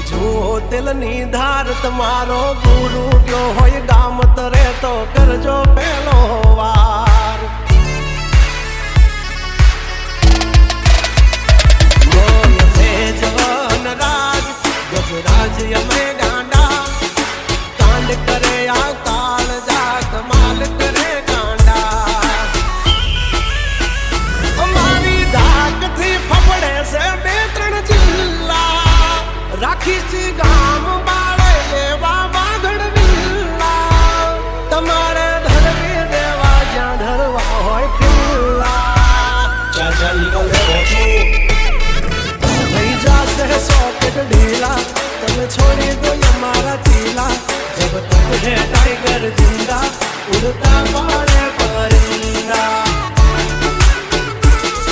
જો દિલની ધાર તમારો ગુરુ ગયો હોય ગામ તરે તો કરજો પેલો વાર જવાન રાજ ગજરાજ અમે ગાંડા કાંડ કરે આ કાળ જા કમાલ કરે ગાંડા અમારી ધાકથી ફફડે છે બે ત્રણ જિલ્લા રાખી ગામ બાળે લેવા બાગડ વિલ્લા તમારે ધરવી દેવા જ્યાં ધરવા હોય ખિલ્લા થઈ જાશે સોકેટ ઢીલા તમે છોડી દો અમારા ચીલા જબ તક હે ટાઈગર જિંદા ઉડતા મારે પરિંદા